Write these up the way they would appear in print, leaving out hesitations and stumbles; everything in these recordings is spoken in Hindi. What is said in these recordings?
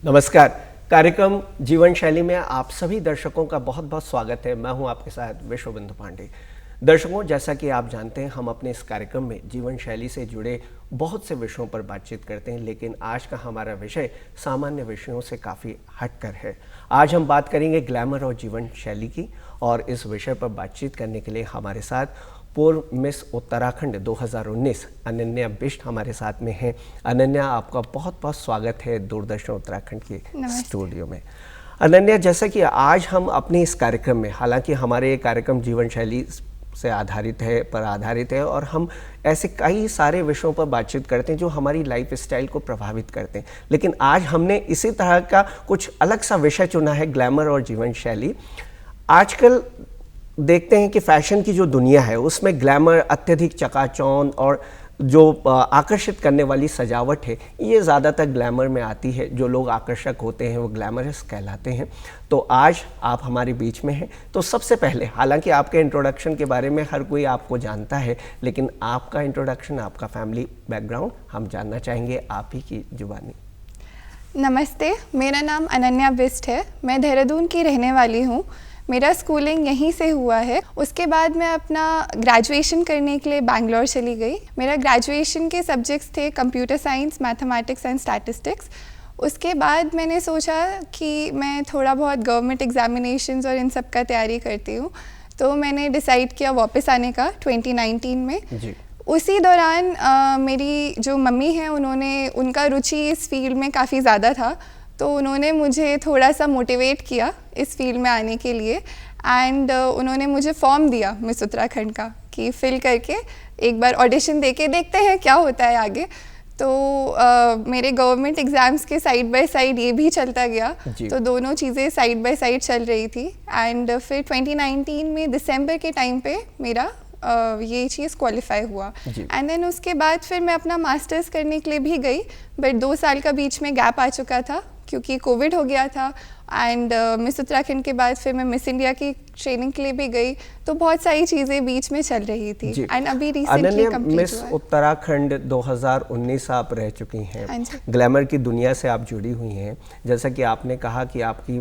नमस्कार। कार्यक्रम जीवन शैली में आप सभी दर्शकों का बहुत बहुत स्वागत है। मैं हूं आपके साथ विश्वबंधु पांडे। दर्शकों, जैसा कि आप जानते हैं, हम अपने इस कार्यक्रम में जीवन शैली से जुड़े बहुत से विषयों पर बातचीत करते हैं, लेकिन आज का हमारा विषय सामान्य विषयों से काफ़ी हटकर है। आज हम बात करेंगे ग्लैमर और जीवन शैली की, और इस विषय पर बातचीत करने के लिए हमारे साथ पूर्व मिस उत्तराखंड 2019 अनन्या बिष्ट हमारे साथ में हैं। अनन्या, आपका बहुत बहुत स्वागत है दूरदर्शन उत्तराखंड के स्टूडियो में। अनन्या, जैसा कि आज हम अपने इस कार्यक्रम में, हालांकि हमारे ये कार्यक्रम जीवन शैली से आधारित है और हम ऐसे कई सारे विषयों पर बातचीत करते हैं जो हमारी लाइफ स्टाइल को प्रभावित करते हैं, लेकिन आज हमने इसी तरह का कुछ अलग सा विषय चुना है, ग्लैमर और जीवन शैली। आजकल देखते हैं कि फैशन की जो दुनिया है उसमें ग्लैमर, अत्यधिक चकाचौंध और जो आकर्षित करने वाली सजावट है, ये ज़्यादातर ग्लैमर में आती है। जो लोग आकर्षक होते हैं वो ग्लैमरस कहलाते हैं। तो आज आप हमारे बीच में हैं, तो सबसे पहले, हालांकि आपके इंट्रोडक्शन के बारे में हर कोई आपको जानता है, लेकिन आपका इंट्रोडक्शन, आपका फैमिली बैकग्राउंड हम जानना चाहेंगे आप ही की जुबानी। नमस्ते, मेरा नाम अनन्या बिष्ट है। मैं देहरादून की रहने वाली हूँ। मेरा स्कूलिंग यहीं से हुआ है। उसके बाद मैं अपना ग्रेजुएशन करने के लिए बैंगलोर चली गई। मेरा ग्रेजुएशन के सब्जेक्ट्स थे computer science, mathematics and statistics. उसके बाद मैंने सोचा कि मैं थोड़ा बहुत गवर्नमेंट एग्जामिनेशंस और इन सब का तैयारी करती हूँ, तो मैंने डिसाइड किया वापस आने का 2019 में जी। उसी दौरान मेरी जो मम्मी हैं, उनका रुचि इस फील्ड में काफ़ी ज़्यादा था, तो उन्होंने मुझे थोड़ा सा मोटिवेट किया इस फील्ड में आने के लिए। एंड उन्होंने मुझे फॉर्म दिया मिस उत्तराखंड का कि फिल करके एक बार ऑडिशन देके देखते हैं क्या होता है आगे। तो मेरे गवर्नमेंट एग्ज़ाम्स के साइड बाय साइड ये भी चलता गया, तो दोनों चीज़ें साइड बाय साइड चल रही थी। एंड फिर 2019 में दिसंबर के टाइम पे मेरा ये चीज़ क्वालिफाई हुआ। एंड देन उसके बाद फिर मैं अपना मास्टर्स करने के लिए भी गई, बट 2 साल का बीच में गैप आ चुका था क्योंकि कोविड हो गया था। एंड मिस उत्तराखंड के बाद फिर मैं मिस इंडिया की ट्रेनिंग के लिए भी गई, तो बहुत सारी चीज़ें बीच में चल रही थी। एंड अभी रिसेंटली मिस उत्तराखंड 2019 आप रह चुकी हैं। ग्लैमर की दुनिया से आप जुड़ी हुई हैं। जैसा कि आपने कहा कि आपकी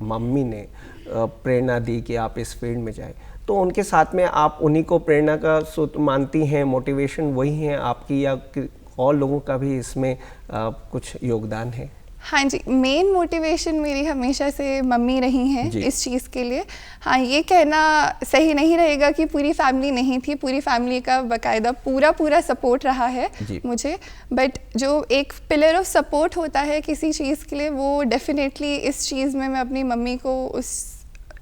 मम्मी ने प्रेरणा दी कि आप इस फील्ड में जाएं, तो उनके साथ में आप उन्हीं को प्रेरणा का स्रोत मानती हैं? मोटिवेशन वही है आपकी, या और लोगों का भी इसमें कुछ योगदान है? हाँ जी, मेन मोटिवेशन मेरी हमेशा से मम्मी रही हैं इस चीज़ के लिए। हाँ, ये कहना सही नहीं रहेगा कि पूरी फैमिली नहीं थी, पूरी फैमिली का बाकायदा पूरा सपोर्ट रहा है मुझे। बट जो एक पिलर ऑफ सपोर्ट होता है किसी चीज़ के लिए, वो डेफिनेटली इस चीज़ में मैं अपनी मम्मी को उस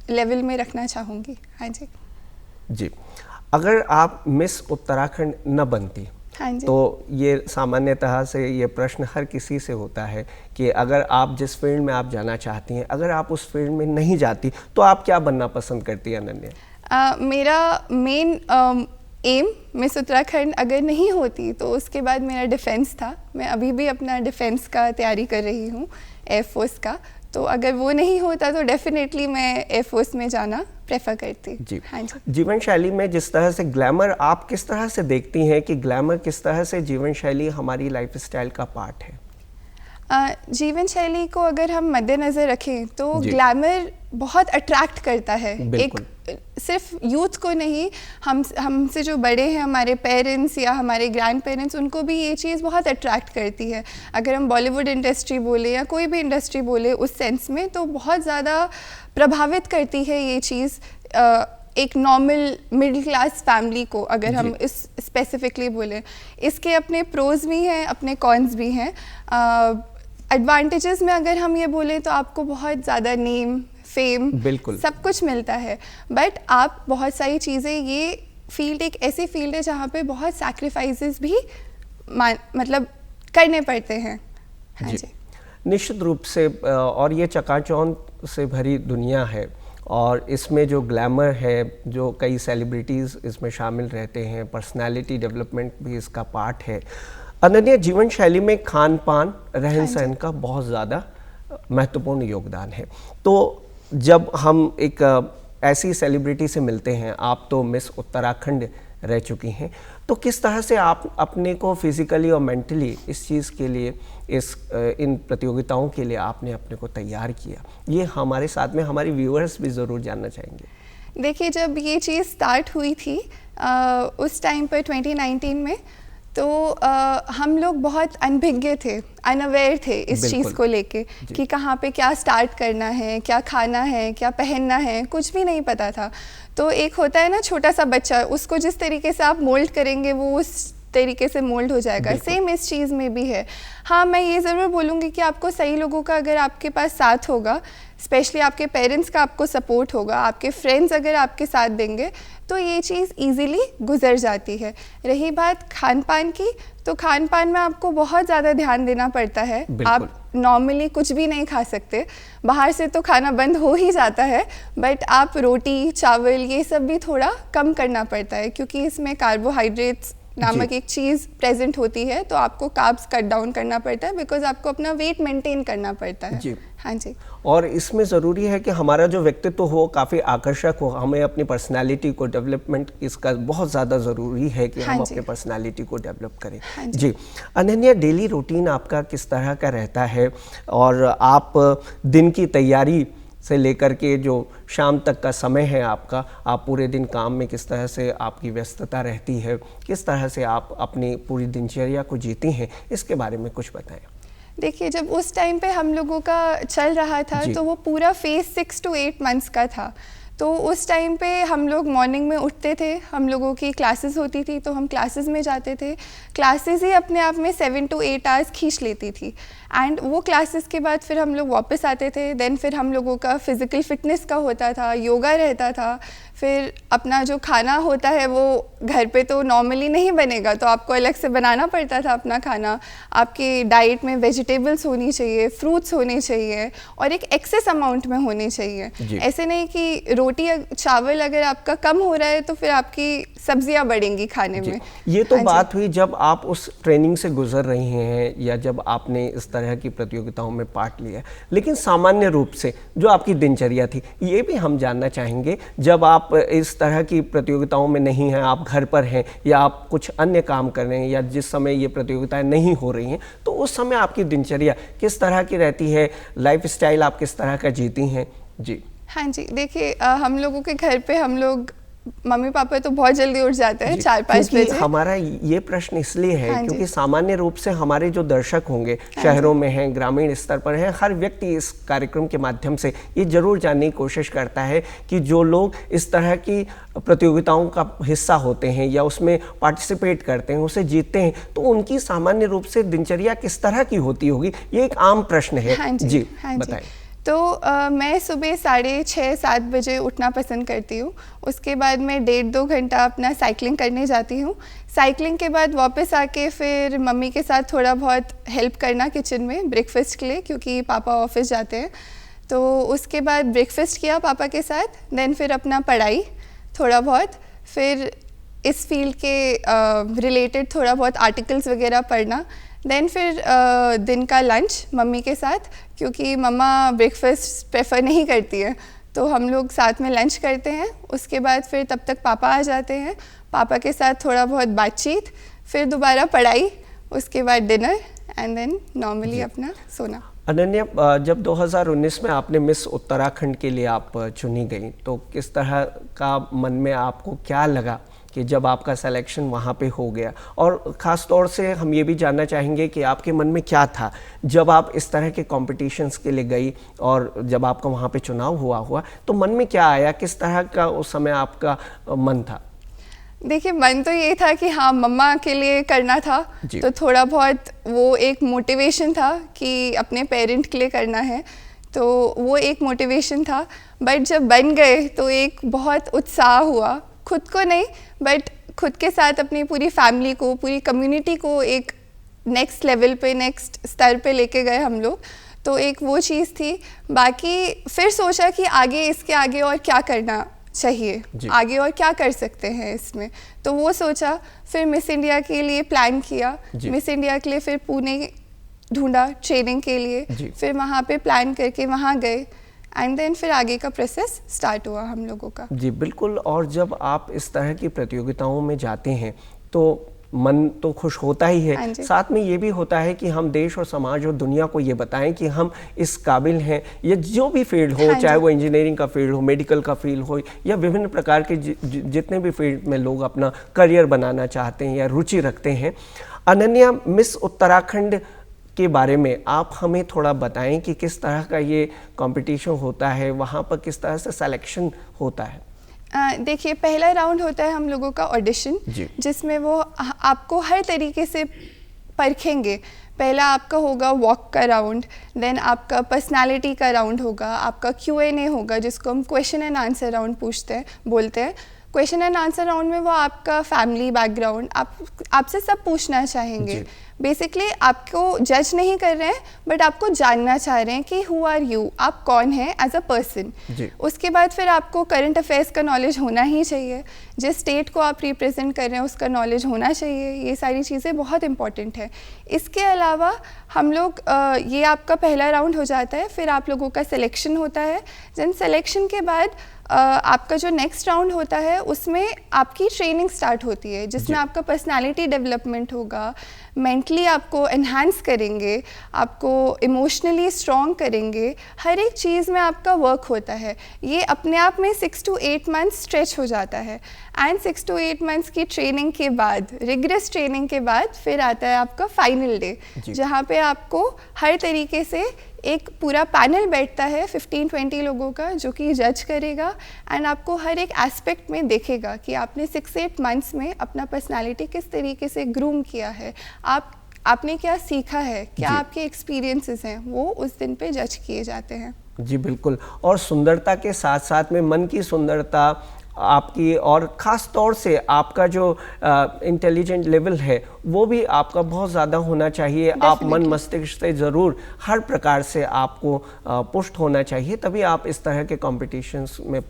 लेवल में रखना चाहूँगी। हाँ जी जी। अगर आप मिस उत्तराखंड न बनती, तो ये सामान्यतः से ये प्रश्न हर किसी से होता है कि अगर आप जिस फील्ड में आप जाना चाहती हैं, अगर आप उस फील्ड में नहीं जाती, तो आप क्या बनना पसंद करती हैं अनन्या? मेरा मेन एम मिस उत्तराखंड अगर नहीं होती तो उसके बाद मेरा डिफेंस था। मैं अभी भी अपना डिफेंस का तैयारी कर रही हूँ, एयरफोर्स का। तो अगर वो नहीं होता तो डेफिनेटली मैं एयरफोर्स में जाना प्रेफर करती जी। हाँ जी। जीवन शैली में जिस तरह से ग्लैमर, आप किस तरह से देखती हैं कि ग्लैमर किस तरह से जीवन शैली हमारी लाइफ स्टाइल का पार्ट है? जीवन शैली को अगर हम मद्देनज़र रखें तो ग्लैमर बहुत अट्रैक्ट करता है, एक सिर्फ यूथ को नहीं, हमसे जो बड़े हैं, हमारे पेरेंट्स या हमारे ग्रैंड पेरेंट्स, उनको भी ये चीज़ बहुत अट्रैक्ट करती है। अगर हम बॉलीवुड इंडस्ट्री बोले या कोई भी इंडस्ट्री बोले उस सेंस में, तो बहुत ज़्यादा प्रभावित करती है ये चीज़ एक नॉर्मल मिडिल क्लास फैमिली को, अगर हम इस स्पेसिफिकली बोलें। इसके अपने प्रोज भी हैं, अपने कॉन्स भी हैं। एडवांटेजेस में अगर हम ये बोलें तो आपको बहुत ज़्यादा नेम, फेम, सब कुछ मिलता है, बट आप बहुत सारी चीज़ें, ये फील्ड एक ऐसी फील्ड है जहाँ पे बहुत सैक्रिफाइसेस भी मतलब करने पड़ते हैं। हाँ जी, निश्चित रूप से। और ये चकाचौंध से भरी दुनिया है, और इसमें जो ग्लैमर है, जो कई सेलिब्रिटीज़ इसमें शामिल रहते हैं, पर्सनालिटी डेवलपमेंट भी इसका पार्ट है। अनन्या, जीवन शैली में खान पान, रहन सहन का बहुत ज़्यादा महत्वपूर्ण योगदान है। तो जब हम एक ऐसी सेलिब्रिटी से मिलते हैं, आप तो मिस उत्तराखंड रह चुकी हैं। तो किस तरह से आप अपने को फिजिकली और मेंटली इस चीज़ के लिए, इन प्रतियोगिताओं के लिए आपने अपने को तैयार किया, ये हमारे साथ में हमारी व्यूअर्स भी ज़रूर जानना चाहेंगे। देखिए, जब ये चीज़ स्टार्ट हुई थी उस टाइम पर 2019 में, तो हम लोग बहुत अनभिज्ञ थे, अनअवेयर थे इस चीज़ को लेके कि कहाँ पे क्या स्टार्ट करना है, क्या खाना है, क्या पहनना है, कुछ भी नहीं पता था। तो एक होता है ना छोटा सा बच्चा, उसको जिस तरीके से आप मोल्ड करेंगे वो उस तरीके से मोल्ड हो जाएगा। सेम इस चीज़ में भी है। हाँ, मैं ये ज़रूर बोलूँगी कि आपको सही लोगों का अगर आपके पास साथ होगा, स्पेशली आपके पेरेंट्स का आपको सपोर्ट होगा, आपके फ्रेंड्स अगर आपके साथ देंगे, तो ये चीज़ इजीली गुजर जाती है। रही बात खान पान की, तो खान पान में आपको बहुत ज़्यादा ध्यान देना पड़ता है। आप नॉर्मली कुछ भी नहीं खा सकते, बाहर से तो खाना बंद हो ही जाता है, बट आप रोटी चावल ये सब भी थोड़ा कम करना पड़ता है, क्योंकि इसमें कार्बोहाइड्रेट्स नामक एक चीज़ प्रेजेंट होती है। तो आपको कार्ब्स कट डाउन करना पड़ता है, बिकॉज आपको अपना वेट मेंटेन करना पड़ता है। जी। हाँ जी। और इसमें ज़रूरी है कि हमारा जो व्यक्तित्व हो काफ़ी आकर्षक हो, हमें अपनी पर्सनालिटी को डेवलपमेंट इसका बहुत ज़्यादा ज़रूरी है कि हम अपने पर्सनालिटी को डेवलप करें। जी। अनन्या, डेली रूटीन आपका किस तरह का रहता है, और आप दिन की तैयारी से लेकर के जो शाम तक का समय है आपका, आप पूरे दिन काम में किस तरह से आपकी व्यस्तता रहती है, किस तरह से आप अपनी पूरी दिनचर्या को जीती हैं, इसके बारे में कुछ बताएं। देखिए, जब उस टाइम पे हम लोगों का चल रहा था, तो वो पूरा फेज 6 to 8 मंथ्स का था। तो उस टाइम पे हम लोग मॉर्निंग में उठते थे, हम लोगों की क्लासेस होती थी, तो हम क्लासेस में जाते थे। क्लासेस ही अपने आप में 7 to 8 आवर्स खींच लेती थी। एंड वो क्लासेस के बाद फिर हम लोग वापस आते थे। देन फिर हम लोगों का फिज़िकल फिटनेस का होता था, योगा रहता था। फिर अपना जो खाना होता है वो घर पे तो नॉर्मली नहीं बनेगा, तो आपको अलग से बनाना पड़ता था अपना खाना। आपकी डाइट में वेजिटेबल्स होनी चाहिए, फ्रूट्स होने चाहिए, और एक एक्सेस अमाउंट में होने चाहिए। ऐसे नहीं कि रोटी चावल अगर आपका कम हो रहा है तो फिर आपकी सब्जियां बढ़ेंगी खाने में। ये तो बात हुई जब आप उस ट्रेनिंग से गुजर रही हैं या जब आपने इस तरह की प्रतियोगिताओं में पार्ट लिया, लेकिन सामान्य रूप से जो आपकी दिनचर्या थी, ये भी हम जानना चाहेंगे। जब आप इस तरह की प्रतियोगिताओं में नहीं हैं, आप घर पर हैं या आप कुछ अन्य काम कर रहे हैं, या जिस समय ये प्रतियोगिताएं नहीं हो रही हैं, तो उस समय आपकी दिनचर्या किस तरह की रहती है, लाइफस्टाइल आप किस तरह का जीती हैं? जी। हाँ जी, देखिए, हम लोगों के घर पे हम लोग मम्मी पापा तो बहुत जल्दी उठ जाते हैं, 4-5 बजे। हमारा ये प्रश्न इसलिए है क्योंकि सामान्य रूप से हमारे जो दर्शक होंगे, शहरों में हैं, ग्रामीण स्तर पर हैं, हर व्यक्ति इस कार्यक्रम के माध्यम से ये जरूर जानने की कोशिश करता है कि जो लोग इस तरह की प्रतियोगिताओं का हिस्सा होते हैं या उसमें पार्टिसिपेट करते हैं, उसे जीतते हैं, तो उनकी सामान्य रूप से दिनचर्या किस तरह की होती होगी, ये एक आम प्रश्न है। जी, बताएं। तो मैं सुबह 6:30-7 बजे उठना पसंद करती हूँ। उसके बाद मैं 1.5-2 घंटा अपना साइकिलिंग करने जाती हूँ। साइकिलिंग के बाद वापस आके फिर मम्मी के साथ थोड़ा बहुत हेल्प करना किचन में ब्रेकफास्ट के लिए, क्योंकि पापा ऑफिस जाते हैं। तो उसके बाद ब्रेकफास्ट किया पापा के साथ, देन फिर अपना पढ़ाई थोड़ा बहुत, फिर इस फील्ड के रिलेटेड थोड़ा बहुत आर्टिकल्स वगैरह पढ़ना, देन फिर दिन का लंच मम्मी के साथ, क्योंकि मम्मा ब्रेकफास्ट प्रेफर नहीं करती है, तो हम लोग साथ में लंच करते हैं। उसके बाद फिर तब तक पापा आ जाते हैं, पापा के साथ थोड़ा बहुत बातचीत, फिर दोबारा पढ़ाई, उसके बाद डिनर, एंड देन नॉर्मली अपना सोना। अनन्या, जब 2019 में आपने मिस उत्तराखंड के लिए आप चुनी गई, तो किस तरह का मन में आपको क्या लगा कि जब आपका सिलेक्शन वहाँ पे हो गया, और ख़ास तौर से हम ये भी जानना चाहेंगे कि आपके मन में क्या था जब आप इस तरह के कॉम्पिटिशन्स के लिए गई, और जब आपका वहाँ पे चुनाव हुआ तो मन में क्या आया, किस तरह का उस समय आपका मन था? देखिए, मन तो ये था कि हाँ, मम्मा के लिए करना था, तो थोड़ा बहुत वो एक मोटिवेशन था कि अपने पेरेंट के लिए करना है, तो वो एक मोटिवेशन था। बट जब बन गए तो एक बहुत उत्साह हुआ, खुद को नहीं बट खुद के साथ अपनी पूरी फैमिली को, पूरी कम्युनिटी को एक नेक्स्ट लेवल पे, नेक्स्ट स्तर पे लेके गए हम लोग। तो एक वो चीज़ थी। बाकी फिर सोचा कि आगे, इसके आगे और क्या करना चाहिए, आगे और क्या कर सकते हैं इसमें, तो वो सोचा। फिर मिस इंडिया के लिए प्लान किया, मिस इंडिया के लिए फिर पुणे ढूंढा ट्रेनिंग के लिए, फिर वहाँ पे प्लान करके वहाँ गए, एंड देन फिर आगे का प्रोसेस स्टार्ट हुआ हम लोगों का। जी बिल्कुल। और जब आप इस तरह की प्रतियोगिताओं में जाते हैं तो मन तो खुश होता ही है, साथ में ये भी होता है कि हम देश और समाज और दुनिया को ये बताएं कि हम इस काबिल हैं। ये जो भी फील्ड हो, चाहे वो इंजीनियरिंग का फील्ड हो, मेडिकल का फील्ड हो, या विभिन्न प्रकार के जितने भी फील्ड में लोग अपना करियर बनाना चाहते हैं या रुचि रखते हैं। अनन्या, मिस उत्तराखंड के बारे में आप हमें थोड़ा बताएं कि किस तरह का ये कंपटीशन होता है, वहाँ पर किस तरह से सिलेक्शन होता है? देखिए, पहला राउंड होता है हम लोगों का ऑडिशन, जिसमें वो आपको हर तरीके से परखेंगे। पहला आपका होगा वॉक का राउंड, देन आपका पर्सनालिटी का राउंड होगा, आपका Q&A होगा जिसको हम क्वेश्चन एंड आंसर राउंड बोलते हैं। क्वेश्चन एंड आंसर राउंड में वो आपका फैमिली बैकग्राउंड आपसे सब पूछना चाहेंगे। बेसिकली आपको जज नहीं कर रहे हैं, बट आपको जानना चाह रहे हैं कि हु आर यू, आप कौन हैं एज अ पर्सन। उसके बाद फिर आपको करंट अफेयर्स का नॉलेज होना ही चाहिए, जिस स्टेट को आप रिप्रेजेंट कर रहे हैं उसका नॉलेज होना चाहिए। ये सारी चीज़ें बहुत इंपॉर्टेंट है। इसके अलावा हम लोग ये आपका पहला राउंड हो जाता है, फिर आप लोगों का सिलेक्शन होता है। देन सिलेक्शन के बाद आपका जो नेक्स्ट राउंड होता है उसमें आपकी ट्रेनिंग स्टार्ट होती है, जिसमें आपका पर्सनालिटी डेवलपमेंट होगा, मेंटली आपको एनहांस करेंगे, आपको इमोशनली स्ट्रॉन्ग करेंगे, हर एक चीज़ में आपका वर्क होता है। ये अपने आप में 6 to 8 मंथ्स स्ट्रेच हो जाता है। एंड 6 to 8 मंथ्स की ट्रेनिंग के बाद, रिगरस ट्रेनिंग के बाद फिर आता है आपका फाइनल डे, जहाँ पे आपको हर तरीके से एक पूरा पैनल बैठता है 15-20 लोगों का, जो कि जज करेगा एंड आपको हर एक एस्पेक्ट में देखेगा कि आपने 6-8 मंथ्स में अपना पर्सनालिटी किस तरीके से ग्रूम किया है, आपने क्या सीखा है, क्या आपके एक्सपीरियंसेस हैं, वो उस दिन पे जज किए जाते हैं। जी बिल्कुल। और सुंदरता के साथ साथ में मन की सुंदरता आपकी, और ख़ास तौर से आपका जो इंटेलिजेंट लेवल है वो भी आपका बहुत ज़्यादा होना चाहिए। आप मन मस्तिष्क से ज़रूर हर प्रकार से आपको पुष्ट होना चाहिए, तभी आप इस तरह के कॉम्पिटिशन्स में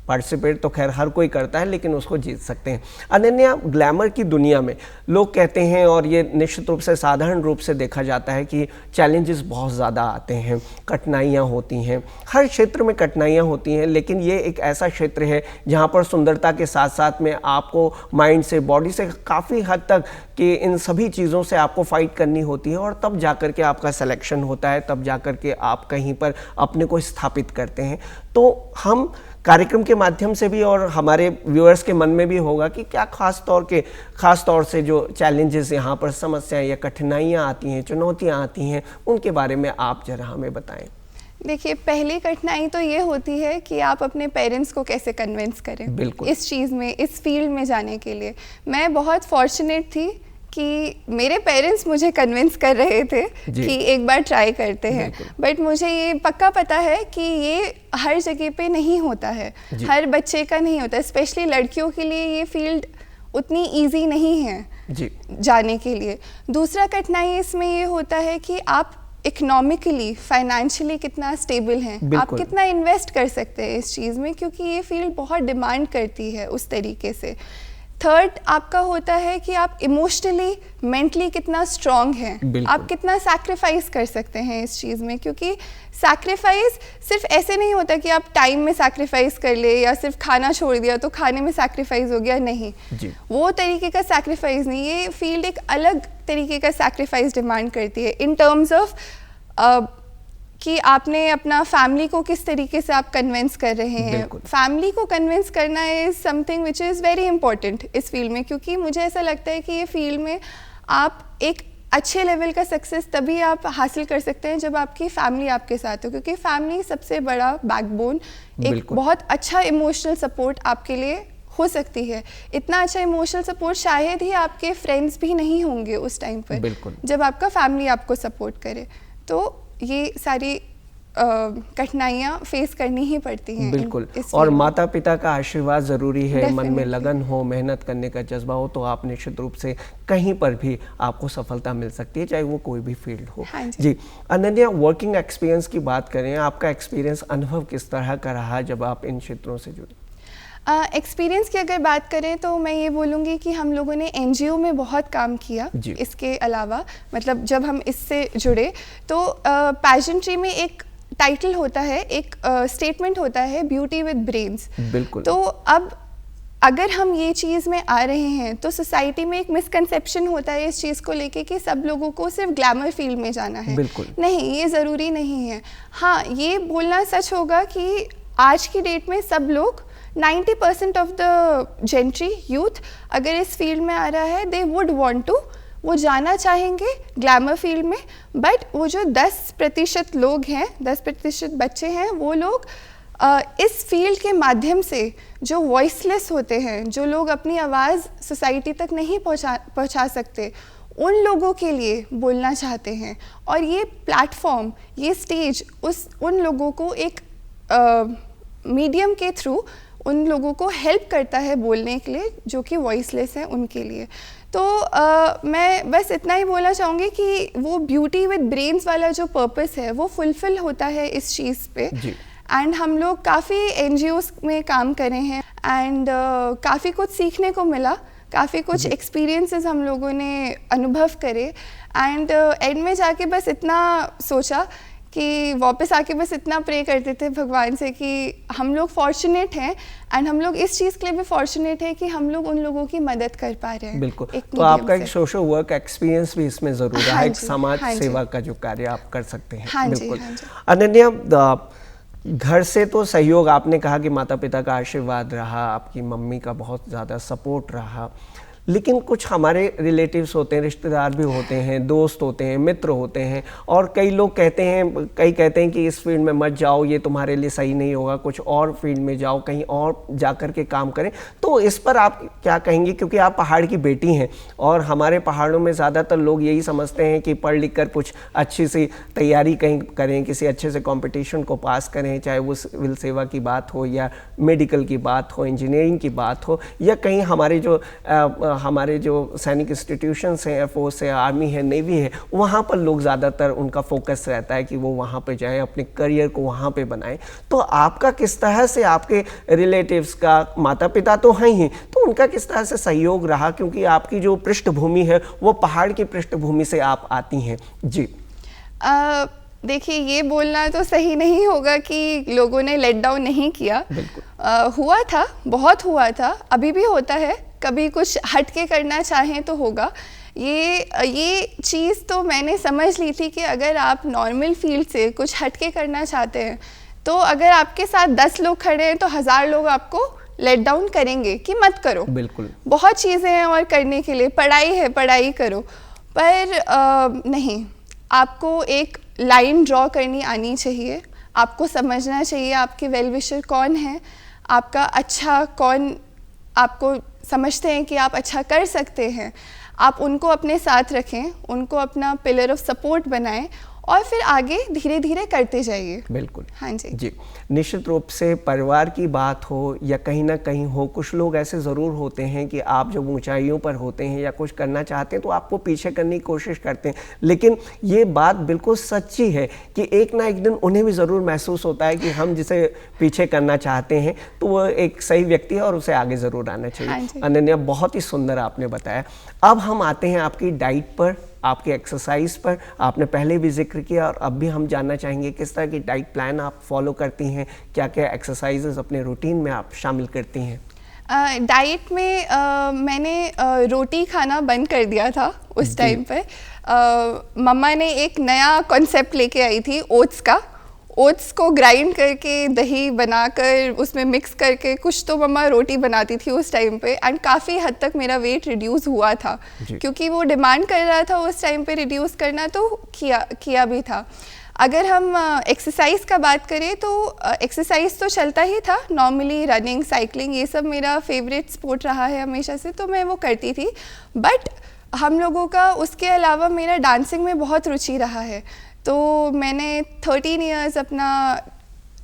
पार्टिसिपेट तो खैर हर कोई करता है, लेकिन उसको जीत सकते हैं। अनन्या, ग्लैमर की दुनिया में लोग कहते हैं, और ये निश्चित रूप से साधारण रूप से देखा जाता है कि चैलेंजेस बहुत ज़्यादा आते हैं, कठिनाइयाँ होती हैं, हर क्षेत्र में कठिनाइयाँ होती हैं, लेकिन ये एक ऐसा क्षेत्र है जहाँ पर सुंदरता के साथ साथ में आपको माइंड से, बॉडी से काफ़ी हद तक कि इन सभी चीज़ों से आपको फाइट करनी होती है, और तब जाकर के आपका सिलेक्शन होता है, तब जाकर के आप कहीं पर अपने को स्थापित करते हैं। तो हम कार्यक्रम के माध्यम से भी और हमारे व्यूअर्स के मन में भी होगा कि क्या खास तौर से जो चैलेंजेस यहाँ पर, समस्याएं या कठिनाइयाँ आती हैं, चुनौतियाँ आती हैं, उनके बारे में आप जरा हमें बताएं। देखिए, पहली कठिनाई तो ये होती है कि आप अपने पेरेंट्स को कैसे कन्विंस करें इस चीज़ में, इस फील्ड में जाने के लिए। मैं बहुत फॉर्चुनेट थी कि मेरे पेरेंट्स मुझे कन्विंस कर रहे थे कि एक बार ट्राई करते हैं, बट मुझे ये पक्का पता है कि ये हर जगह पे नहीं होता है, हर बच्चे का नहीं होता, स्पेशली लड़कियों के लिए ये फील्ड उतनी इजी नहीं है जाने के लिए। दूसरा कठिनाई इसमें ये होता है कि आप इकोनॉमिकली, फाइनेंशियली कितना स्टेबल हैं, आप कितना इन्वेस्ट कर सकते हैं इस चीज़ में, क्योंकि ये फील्ड बहुत डिमांड करती है उस तरीके से। थर्ड आपका होता है कि आप इमोशनली, मेंटली कितना स्ट्रॉन्ग हैं, आप कितना सैक्रिफाइस कर सकते हैं इस चीज़ में, क्योंकि सैक्रिफाइस सिर्फ ऐसे नहीं होता कि आप टाइम में सैक्रिफाइस कर ले या सिर्फ खाना छोड़ दिया तो खाने में सैक्रिफाइस हो गया, नहीं, वो तरीके का सैक्रिफाइस नहीं। ये फील्ड एक अलग तरीके का सैक्रिफाइस डिमांड करती है इन टर्म्स ऑफ कि आपने अपना फैमिली को किस तरीके से आप कन्विंस कर रहे हैं। फैमिली को कन्विंस करना is something which is very important इस फील्ड में, क्योंकि मुझे ऐसा लगता है कि ये फील्ड में आप एक अच्छे लेवल का सक्सेस तभी आप हासिल कर सकते हैं जब आपकी फैमिली आपके साथ हो, क्योंकि फैमिली सबसे बड़ा बैकबोन, एक बहुत अच्छा इमोशनल सपोर्ट आपके लिए हो सकती है। इतना अच्छा इमोशनल सपोर्ट शायद ही आपके फ्रेंड्स भी नहीं होंगे उस टाइम पर जब आपका फैमिली आपको सपोर्ट करे। तो ये सारी कठिनाइयाँ फेस करनी ही पड़ती हैं। बिल्कुल। और माता पिता का आशीर्वाद ज़रूरी है, मन में लगन हो, मेहनत करने का जज्बा हो, तो आप निश्चित रूप से कहीं पर भी आपको सफलता मिल सकती है, चाहे वो कोई भी फील्ड हो। जी अनन्या, वर्किंग एक्सपीरियंस की बात करें, आपका एक्सपीरियंस, अनुभव किस तरह का रहा जब आप इन क्षेत्रों से जुड़े? एक्सपीरियंस की अगर बात करें तो मैं ये बोलूँगी कि हम लोगों ने एनजीओ में बहुत काम किया। इसके अलावा मतलब जब हम इससे जुड़े तो पैजेंट्री में एक टाइटल होता है, एक स्टेटमेंट होता है, ब्यूटी विद ब्रेन्स। बिल्कुल। तो अब अगर हम ये चीज़ में आ रहे हैं तो सोसाइटी में एक मिसकंसेप्शन होता है इस चीज़ को लेके कि सब लोगों को सिर्फ ग्लैमर फील्ड में जाना है। बिल्कुल नहीं, ये ज़रूरी नहीं है। हाँ, ये बोलना सच होगा कि आज की डेट में सब लोग 90% ऑफ द जेंट्री यूथ अगर इस फील्ड में आ रहा है, दे वुड वांट टू, वो जाना चाहेंगे ग्लैमर फील्ड में। बट वो जो 10% लोग हैं, 10% बच्चे हैं, वो लोग इस फील्ड के माध्यम से जो वॉइसलेस होते हैं, जो लोग अपनी आवाज़ सोसाइटी तक नहीं पहुंचा सकते, उन लोगों के लिए बोलना चाहते हैं। और ये प्लेटफॉर्म, ये स्टेज उन लोगों को एक मीडियम के थ्रू उन लोगों को हेल्प करता है बोलने के लिए, जो कि वॉइसलेस हैं उनके लिए। तो मैं बस इतना ही बोलना चाहूँगी कि वो ब्यूटी विद ब्रेन्स वाला जो पर्पस है वो फुलफिल होता है इस चीज़ पे। एंड हम लोग काफ़ी NGOs में काम करे हैं एंड काफ़ी कुछ सीखने को मिला, काफ़ी कुछ एक्सपीरियंसेस हम लोगों ने अनुभव करे। एंड एंड में जाके बस इतना सोचा कि वापस आके बस इतना प्रे करते थे भगवान से कि हम लोग फॉर्चुनेट हैं एंड हम लोग इस चीज़ के लिए भी फॉर्चुनेट है कि हम लोग उन लोगों की मदद कर पा रहे हैं। बिल्कुल। तो आपका एक सोशल वर्क एक्सपीरियंस भी इसमें ज़रूर रहा है, एक समाज सेवा का जो कार्य आप कर सकते हैं। बिल्कुल। अनन्या, घर से तो सहयोग, आपने कहा कि माता पिता का आशीर्वाद रहा, आपकी मम्मी का बहुत ज़्यादा सपोर्ट रहा, लेकिन कुछ हमारे रिलेटिव्स होते हैं, रिश्तेदार भी होते हैं, दोस्त होते हैं, मित्र होते हैं, और कई लोग कहते हैं कि इस फील्ड में मत जाओ, ये तुम्हारे लिए सही नहीं होगा, कुछ और फील्ड में जाओ, कहीं और जा कर के काम करें। तो इस पर आप क्या कहेंगी, क्योंकि आप पहाड़ की बेटी हैं और हमारे पहाड़ों में ज़्यादातर लोग यही समझते हैं कि पढ़ लिख कर कुछ अच्छी सी तैयारी कहीं करें, किसी अच्छे से कॉम्पिटिशन को पास करें, चाहे वो सिविल सेवा की बात हो या मेडिकल की बात हो, इंजीनियरिंग की बात हो, या कहीं हमारे जो सैनिक इंस्टीट्यूशंस हैं, एयरफोर्स है, आर्मी है, नेवी है, वहाँ पर लोग ज़्यादातर उनका फोकस रहता है कि वो वहाँ पे जाएं, अपने करियर को वहाँ पे बनाएं। तो आपका किस तरह से, आपके रिलेटिव्स का, माता पिता तो हैं ही, तो उनका किस तरह से सहयोग रहा, क्योंकि आपकी जो पृष्ठभूमि है वो पहाड़ की पृष्ठभूमि से आप आती हैं। जी देखिए, ये बोलना तो सही नहीं होगा कि लोगों ने लेट डाउन नहीं किया। हुआ था, बहुत हुआ था, अभी भी होता है, कभी कुछ हटके करना चाहें तो होगा। ये चीज़ तो मैंने समझ ली थी कि अगर आप नॉर्मल फील्ड से कुछ हटके करना चाहते हैं तो अगर आपके साथ 10 लोग खड़े हैं तो 1000 लोग आपको लेट डाउन करेंगे कि मत करो। बिल्कुल, बहुत चीज़ें हैं और करने के लिए, पढ़ाई है, पढ़ाई करो, पर नहीं, आपको एक लाइन ड्रॉ करनी आनी चाहिए, आपको समझना चाहिए आपके वेल विशर कौन है, आपका अच्छा कौन आपको समझते हैं कि आप अच्छा कर सकते हैं, आप उनको अपने साथ रखें, उनको अपना पिलर ऑफ सपोर्ट बनाएं और फिर आगे धीरे धीरे करते जाइए। बिल्कुल, हाँ जी। जी, निश्चित रूप से परिवार की बात हो या कहीं ना कहीं हो, कुछ लोग ऐसे ज़रूर होते हैं कि आप जब ऊंचाइयों पर होते हैं या कुछ करना चाहते हैं तो आपको पीछे करने की कोशिश करते हैं, लेकिन ये बात बिल्कुल सच्ची है कि एक ना एक दिन उन्हें भी ज़रूर महसूस होता है कि हम जिसे पीछे करना चाहते हैं तो वो एक सही व्यक्ति है और उसे आगे ज़रूर आना चाहिए। हाँ, अनन्या, बहुत ही सुंदर आपने बताया। अब हम आते हैं आपकी डाइट पर, आपके एक्सरसाइज पर। आपने पहले भी जिक्र किया और अब भी हम जानना चाहेंगे किस तरह की डाइट प्लान आप फॉलो करती हैं, क्या क्या एक्सरसाइजेस अपने रूटीन में आप शामिल करती हैं। डाइट में मैंने रोटी खाना बंद कर दिया था उस टाइम पे। मम्मा ने एक नया कॉन्सेप्ट लेके आई थी ओट्स का। ओट्स को ग्राइंड करके दही बनाकर उसमें मिक्स करके कुछ तो मम्मा रोटी बनाती थी उस टाइम पे, एंड काफ़ी हद तक मेरा वेट रिड्यूस हुआ था क्योंकि वो डिमांड कर रहा था उस टाइम पे रिड्यूस करना, तो किया भी था। अगर हम एक्सरसाइज का बात करें तो एक्सरसाइज तो चलता ही था नॉर्मली, रनिंग, साइकिलिंग, ये सब मेरा फेवरेट स्पोर्ट रहा है हमेशा से, तो मैं वो करती थी। बट हम लोगों का उसके अलावा मेरा डांसिंग में बहुत रुचि रहा है, तो मैंने 13 इयर्स अपना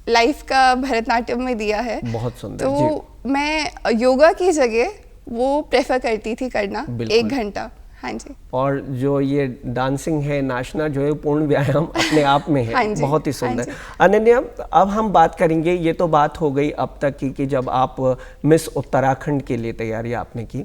लाइफ का भरतनाट्यम में दिया है। बहुत सुंदर। तो मैं योगा की जगह वो प्रेफर करती थी करना 1 घंटा। हाँ जी। और जो ये डांसिंग है, नाचना जो है पूर्ण व्यायाम अपने आप में है। हाँ जी, बहुत ही हाँ सुंदर। जी। अनन्या, अब हम बात करेंगे, ये तो बात हो गई अब तक की कि जब आप मिस उत्तराखंड के लिए तैयारी आपने की।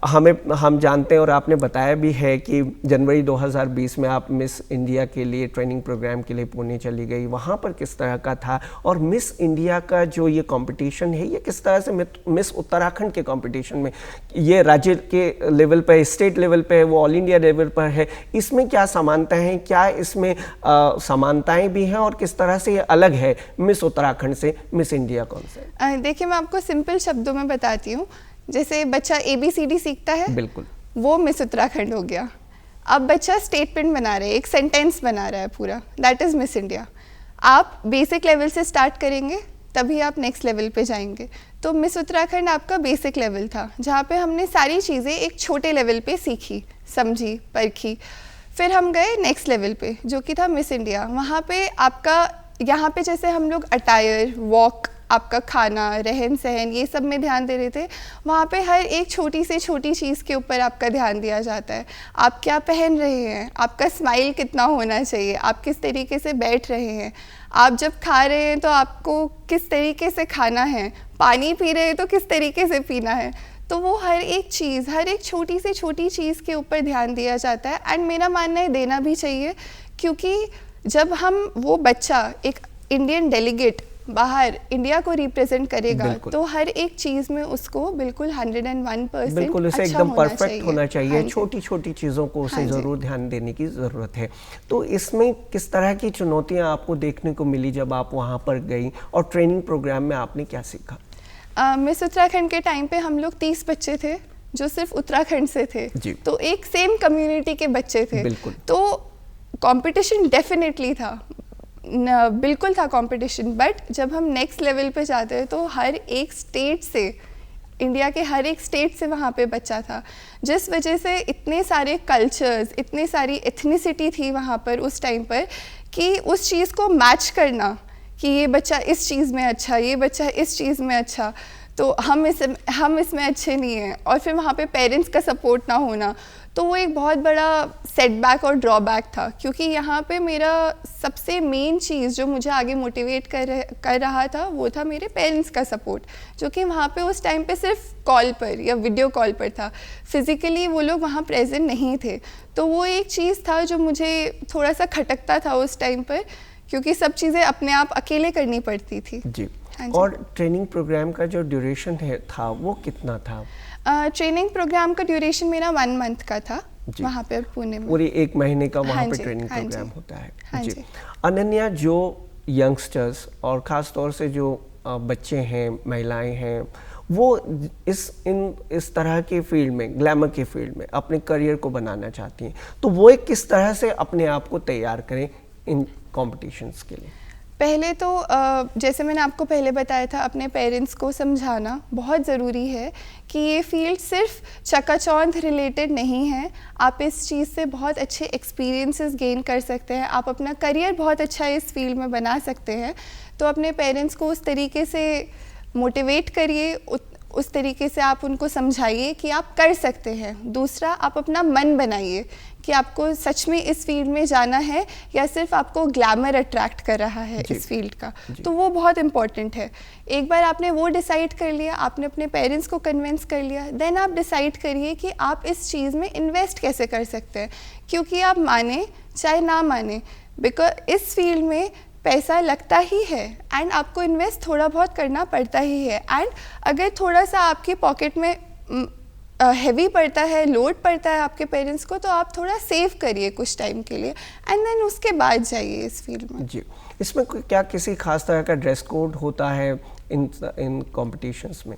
हम जानते हैं और आपने बताया भी है कि जनवरी 2020 में आप मिस इंडिया के लिए ट्रेनिंग प्रोग्राम के लिए पुणे चली गई। वहाँ पर किस तरह का था, और मिस इंडिया का जो ये कंपटीशन है ये किस तरह से मिस उत्तराखंड के कंपटीशन में, ये राज्य के लेवल पर, स्टेट लेवल पे, वो ऑल इंडिया लेवल पर है, इसमें क्या समानताएं हैं, क्या इसमें समानताएं भी हैं, और किस तरह से ये अलग है मिस उत्तराखंड से मिस इंडिया कॉन्सेप्ट? देखिए, मैं आपको सिंपल शब्दों में बताती हूँ। जैसे बच्चा ABCD सीखता है, बिल्कुल, वो मिस उत्तराखंड हो गया। अब बच्चा स्टेटमेंट बना रहा है, एक सेंटेंस बना रहा है पूरा, दैट इज़ मिस इंडिया। आप बेसिक लेवल से स्टार्ट करेंगे तभी आप नेक्स्ट लेवल पे जाएंगे। तो मिस उत्तराखंड आपका बेसिक लेवल था, जहाँ पे हमने सारी चीज़ें एक छोटे लेवल पे सीखी, समझी, परखी। फिर हम गए नेक्स्ट लेवल पे, जो कि था मिस इंडिया। वहाँ पे आपका, यहाँ पे जैसे हम लोग अटायर, वॉक, आपका खाना, रहन सहन, ये सब में ध्यान दे रहे थे। वहाँ पे हर एक छोटी से छोटी चीज़ के ऊपर आपका ध्यान दिया जाता है। आप क्या पहन रहे हैं, आपका स्माइल कितना होना चाहिए, आप किस तरीके से बैठ रहे हैं, आप जब खा रहे हैं तो आपको किस तरीके से खाना है, पानी पी रहे हैं तो किस तरीके से पीना है। तो वो हर एक चीज़, हर एक छोटी से छोटी चीज़ के ऊपर ध्यान दिया जाता है। एंड मेरा मानना है देना भी चाहिए, क्योंकि जब हम, वो बच्चा एक इंडियन डेलीगेट बाहर इंडिया को रिप्रेजेंट करेगा, तो हर एक चीज़ में उसको बिल्कुल 101% बिल्कुल उसे अच्छा एकदम परफेक्ट होना चाहिए। हाँ, छोटी छोटी चीज़ों को उसे हाँ ज़रूर ध्यान देने की ज़रूरत है। तो इसमें किस तरह की चुनौतियाँ आपको देखने को मिली जब आप वहाँ पर गई, और ट्रेनिंग प्रोग्राम में आपने क्या सीखा? मिस उत्तराखंड के टाइम पे हम लोग 30 बच्चे थे जो सिर्फ उत्तराखंड से थे, तो एक सेम कम्युनिटी के बच्चे थे। बिल्कुल। तो कंपटीशन डेफिनेटली था, बिल्कुल था कंपटीशन। बट जब हम नेक्स्ट लेवल पे जाते हैं तो हर एक स्टेट से, इंडिया के हर एक स्टेट से वहाँ पे बच्चा था, जिस वजह से इतने सारे कल्चर्स, इतनी सारी एथनिसिटी थी वहाँ पर उस टाइम पर, कि उस चीज़ को मैच करना कि ये बच्चा इस चीज़ में अच्छा, ये बच्चा इस चीज़ में अच्छा, तो हम इसमें अच्छे नहीं हैं। और फिर वहाँ पे पेरेंट्स का सपोर्ट ना होना, तो वो एक बहुत बड़ा सेटबैक और ड्रॉबैक था। क्योंकि यहाँ पे मेरा सबसे मेन चीज़ जो मुझे आगे मोटिवेट कर रहा था, वो था मेरे पेरेंट्स का सपोर्ट, जो कि वहाँ पे उस टाइम पे सिर्फ कॉल पर या वीडियो कॉल पर था, फिज़िकली वो लोग वहाँ प्रेजेंट नहीं थे। तो वो एक चीज़ था जो मुझे थोड़ा सा खटकता था उस टाइम पर, क्योंकि सब चीज़ें अपने आप अकेले करनी पड़ती थी। जी। और ट्रेनिंग प्रोग्राम का जो ड्यूरेशन था वो कितना था? ट्रेनिंग प्रोग्राम का ड्यूरेशन मेरा 1 मंथ का था वहाँ पे पुणे में। पूरी 1 महीने का वहाँ पे ट्रेनिंग प्रोग्राम होता है। जी। अनन्या, जो यंगस्टर्स और ख़ास तौर से जो बच्चे हैं, महिलाएं हैं, वो इस तरह के फील्ड में, ग्लैमर के फील्ड में अपने करियर को बनाना चाहती हैं, तो वो एक किस तरह से अपने आप को तैयार करें इन कॉम्पिटिशन्स के लिए? पहले तो जैसे मैंने आपको पहले बताया था, अपने पेरेंट्स को समझाना बहुत ज़रूरी है कि ये फील्ड सिर्फ चकाचौंध रिलेटेड नहीं है। आप इस चीज़ से बहुत अच्छे एक्सपीरियंसेस गेन कर सकते हैं, आप अपना करियर बहुत अच्छा इस फील्ड में बना सकते हैं। तो अपने पेरेंट्स को उस तरीके से मोटिवेट करिए, उस तरीके से आप उनको समझाइए कि आप कर सकते हैं। दूसरा, आप अपना मन बनाइए कि आपको सच में इस फील्ड में जाना है या सिर्फ आपको ग्लैमर अट्रैक्ट कर रहा है इस फील्ड का, तो वो बहुत इंपॉर्टेंट है। एक बार आपने वो डिसाइड कर लिया, आपने अपने पेरेंट्स को कन्विंस कर लिया, देन आप डिसाइड करिए कि आप इस चीज़ में इन्वेस्ट कैसे कर सकते हैं। क्योंकि आप माने चाहे ना माने, बिकॉज इस फील्ड में पैसा लगता ही है एंड आपको इन्वेस्ट थोड़ा बहुत करना पड़ता ही है। एंड अगर थोड़ा सा आपके पॉकेट में हैवी पड़ता है, लोड पड़ता है आपके पेरेंट्स को, तो आप थोड़ा सेव करिए कुछ टाइम के लिए एंड देन उसके बाद जाइए इस फील्ड में। जी। इसमें क्या किसी खास तरह का ड्रेस कोड होता है इन कॉम्पिटिशन्स में?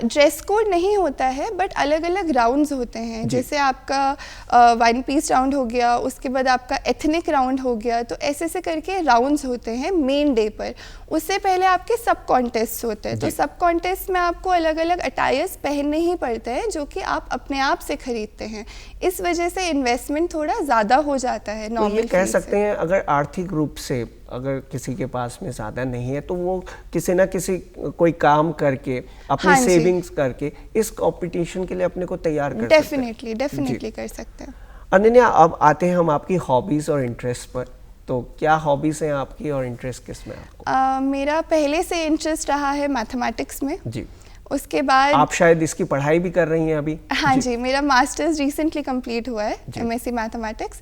ड्रेस कोड नहीं होता है, बट अलग अलग राउंड्स होते हैं। जैसे आपका 1 पीस राउंड हो गया, उसके बाद आपका एथनिक राउंड हो गया, तो ऐसे ऐसे करके राउंड्स होते हैं मेन डे पर। उससे पहले आपके सब कॉन्टेस्ट होते हैं, तो सब कॉन्टेस्ट में आपको अलग अलग अटायर्स पहनने ही पड़ते हैं, जो कि आप अपने आप से खरीदते हैं। इस वजह से इन्वेस्टमेंट थोड़ा ज़्यादा हो जाता है नॉर्मल। तो ये कह सकते हैं, अगर आर्थिक रूप से अगर किसी के पास में ज़्यादा नहीं है, तो वो किसी ना किसी कोई काम करके, अपनी सेविंग्स करके इस कंपटीशन के लिए अपने को तैयार कर सकते हैं। डेफिनेटली कर सकते हैं। अनन्या, अब आते हैं हम आपकी हॉबीज़ और इंटरेस्ट पर। तो क्या हॉबीज़ हैं आपकी और इंटरेस्ट किस में आपको? मेरा पहले से इंटरेस्ट रहा है मैथमेटिक्स में। जी। उसके बाद आप शायद इसकी पढ़ाई भी कर रही हैं अभी? हाँ जी, मेरा मास्टर्स रिसेंटली कंप्लीट हुआ है, एमएससी मैथमेटिक्स।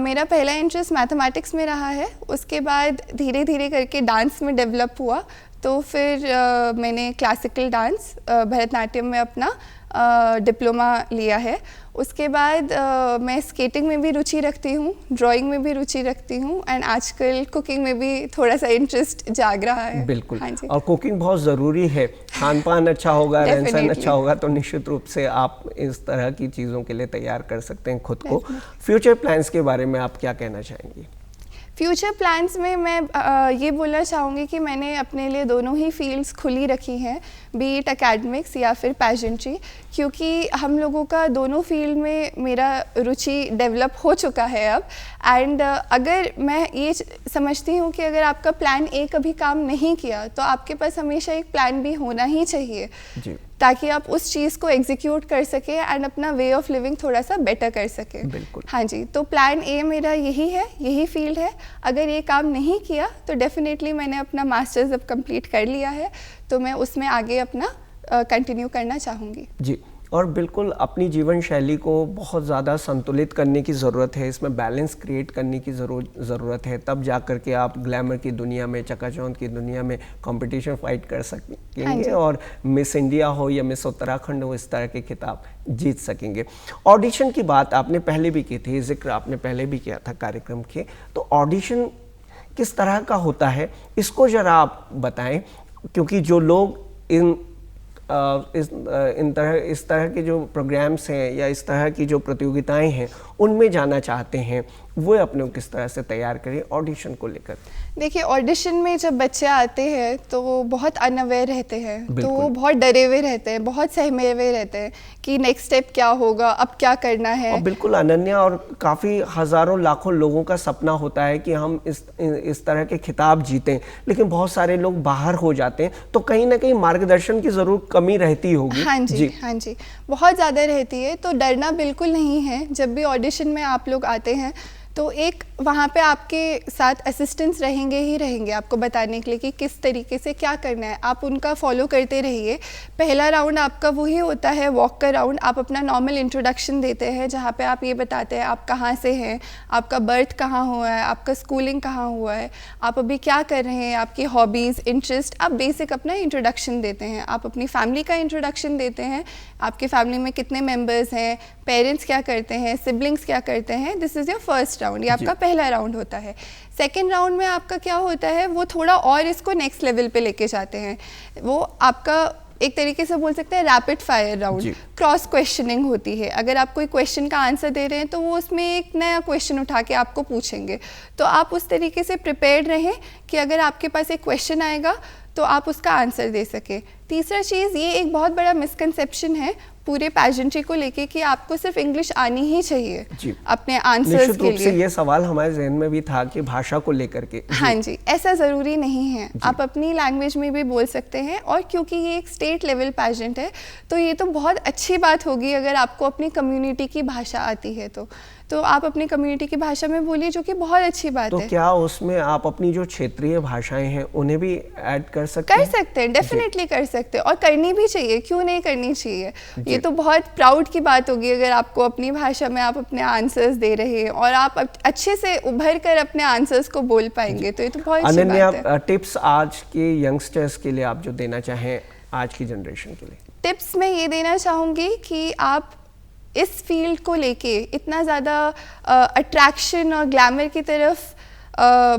मेरा पहला इंटरेस्ट मैथमेटिक्स में रहा है। उसके बाद धीरे धीरे करके डांस में डेवलप हुआ, तो फिर मैंने क्लासिकल डांस भरतनाट्यम में अपना डिप्लोमा लिया है। उसके बाद मैं स्केटिंग में भी रुचि रखती हूँ, ड्राइंग में भी रुचि रखती हूँ, एंड आजकल कुकिंग में भी थोड़ा सा इंटरेस्ट जाग रहा है। बिल्कुल। हाँ जी। और कुकिंग बहुत ज़रूरी है। खान पान अच्छा होगा, रहन सहन अच्छा होगा, तो निश्चित रूप से आप इस तरह की चीज़ों के लिए तैयार कर सकते हैं खुद को। फ्यूचर प्लान्स के बारे में आप क्या कहना चाहेंगी? फ्यूचर प्लान्स में मैं ये बोलना चाहूँगी कि मैंने अपने लिए दोनों ही फील्ड्स खुली रखी हैं, बी इट एकेडमिक्स या फिर पैजेंट्री, क्योंकि हम लोगों का दोनों फील्ड में मेरा रुचि डेवलप हो चुका है अब। एंड अगर मैं ये समझती हूँ कि अगर आपका प्लान ए कभी काम नहीं किया तो आपके पास हमेशा एक प्लान बी होना ही चाहिए जी, ताकि आप उस चीज़ को एग्जीक्यूट कर सके एंड अपना वे ऑफ लिविंग थोड़ा सा बेटर कर सके। बिल्कुल। हाँ जी, तो प्लान ए मेरा यही है, यही फील्ड है। अगर ये काम नहीं किया तो डेफिनेटली मैंने अपना मास्टर्स अब कंप्लीट कर लिया है, तो मैं उसमें आगे अपना कंटिन्यू करना चाहूँगी। जी, और बिल्कुल अपनी जीवन शैली को बहुत ज़्यादा संतुलित करने की ज़रूरत है, इसमें बैलेंस क्रिएट करने की ज़रूरत है, तब जा कर के आप ग्लैमर की दुनिया में, चकाचौंध की दुनिया में कंपटीशन फाइट कर सकेंगे और मिस इंडिया हो या मिस उत्तराखंड हो, इस तरह के खिताब जीत सकेंगे। ऑडिशन की बात आपने पहले भी की थी, जिक्र आपने पहले भी किया था कार्यक्रम के, तो ऑडिशन किस तरह का होता है इसको ज़रा आप बताएं, क्योंकि जो लोग इस तरह के जो प्रोग्राम्स हैं या इस तरह की जो प्रतियोगिताएं हैं उनमें जाना चाहते हैं, वो अपने को किस तरह से तैयार करें ऑडिशन को लेकर? देखिए, ऑडिशन में जब बच्चे आते हैं तो वो बहुत अनअवेयर रहते हैं, तो वो बहुत डरे हुए रहते हैं, बहुत सहमे हुए रहते हैं कि नेक्स्ट स्टेप क्या होगा, अब क्या करना है। और बिल्कुल अनन्या, और काफ़ी हज़ारों लाखों लोगों का सपना होता है कि हम इस तरह के खिताब जीतें, लेकिन बहुत सारे लोग बाहर हो जाते हैं, तो कहीं ना कहीं मार्गदर्शन की ज़रूर कमी रहती होगी। हाँ जी, हाँ जी, बहुत ज़्यादा रहती है। तो डरना बिल्कुल नहीं है। जब भी ऑडिशन में आप लोग आते हैं तो एक वहाँ पे आपके साथ असिस्टेंट्स रहेंगे ही रहेंगे आपको बताने के लिए कि किस तरीके से क्या करना है, आप उनका फॉलो करते रहिए। पहला राउंड आपका वही होता है, वॉक का राउंड। आप अपना नॉर्मल इंट्रोडक्शन देते हैं, जहाँ पे आप ये बताते हैं आप कहाँ से हैं, आपका बर्थ कहाँ हुआ है, आपका स्कूलिंग कहाँ हुआ है, आप अभी क्या कर रहे हैं, आपकी हॉबीज़, इंटरेस्ट, आप बेसिक अपना इंट्रोडक्शन देते हैं। आप अपनी फैमिली का इंट्रोडक्शन देते हैं, आपके फैमिली में कितने मेम्बर्स हैं, पेरेंट्स क्या करते हैं, सिबलिंग्स क्या करते हैं। This is your first round, ये आपका पहला राउंड होता है। सेकेंड राउंड में आपका क्या होता है, वो थोड़ा और इसको नेक्स्ट लेवल पे लेके जाते हैं। वो आपका एक तरीके से बोल सकते हैं rapid fire round, cross questioning होती है। अगर आप कोई क्वेश्चन का आंसर दे रहे हैं तो वो उसमें एक नया क्वेश्चन उठा के आपको पूछेंगे, तो आप उस तरीके से प्रिपेयर्ड रहें कि अगर आपके पास एक क्वेश्चन आएगा तो आप उसका आंसर दे सके। तीसरा चीज़, ये एक बहुत बड़ा मिसकंसेप्शन है पूरे पैजेंट्री को लेके कि आपको सिर्फ इंग्लिश आनी ही चाहिए अपने आंसर्स के लिए। से ये सवाल हमारे जहन में भी था कि भाषा को लेकर के। हाँ जी, ऐसा ज़रूरी नहीं है, आप अपनी लैंग्वेज में भी बोल सकते हैं। और क्योंकि ये एक स्टेट लेवल पैजेंट है तो ये तो बहुत अच्छी बात होगी अगर आपको अपनी कम्युनिटी की भाषा आती है तो आप अपनी कम्युनिटी की भाषा में बोलिए, जो कि बहुत अच्छी बात है। तो क्या उसमें आप अपनी जो क्षेत्रीय भाषाएं हैं उन्हें भी ऐड कर सकते हैं? कर सकते हैं, डेफिनेटली कर सकते हैं, और करनी भी चाहिए, क्यों नहीं करनी चाहिए। ये तो बहुत प्राउड की बात होगी अगर आपको अपनी भाषा में आप अपने आंसर्स दे रहे हैं और आप अच्छे से उभर कर अपने आंसर्स को बोल पाएंगे, तो ये तो बहुत अच्छी बात है। टिप्स आज के यंगस्टर्स के लिए आप जो देना चाहें आज की जनरेशन के लिए? टिप्स मैं ये देना चाहूँगी कि आप इस फील्ड को लेके इतना ज़्यादा अट्रैक्शन और ग्लैमर की तरफ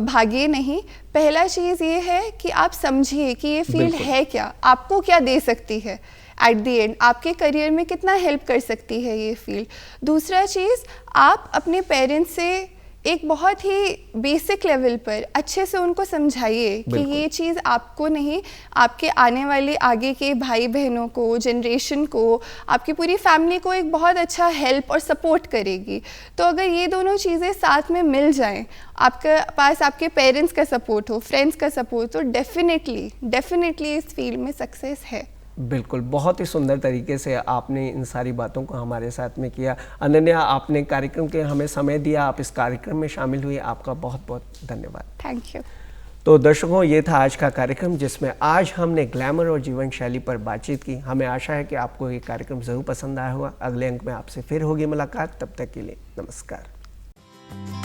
भागिए नहीं। पहला चीज़ ये है कि आप समझिए कि ये फील्ड है क्या, आपको क्या दे सकती है, एट द एंड आपके करियर में कितना हेल्प कर सकती है ये फील्ड। दूसरा चीज़, आप अपने पेरेंट्स से एक बहुत ही बेसिक लेवल पर अच्छे से उनको समझाइए कि ये चीज़ आपको नहीं, आपके आने वाले आगे के भाई बहनों को, जनरेशन को, आपकी पूरी फैमिली को एक बहुत अच्छा हेल्प और सपोर्ट करेगी। तो अगर ये दोनों चीज़ें साथ में मिल जाएं, आपके पास आपके पेरेंट्स का सपोर्ट हो, फ्रेंड्स का सपोर्ट हो, डेफिनेटली इस फील्ड में सक्सेस है। बिल्कुल, बहुत ही सुंदर तरीके से आपने इन सारी बातों को हमारे साथ में किया। अनन्या, आपने कार्यक्रम के हमें समय दिया, आप इस कार्यक्रम में शामिल हुई, आपका बहुत बहुत धन्यवाद। Thank you. तो दर्शकों, ये था आज का कार्यक्रम जिसमें आज हमने ग्लैमर और जीवन शैली पर बातचीत की। हमें आशा है कि आपको ये कार्यक्रम ज़रूर पसंद आया होगा। अगले अंक में आपसे फिर होगी मुलाकात, तब तक के लिए नमस्कार।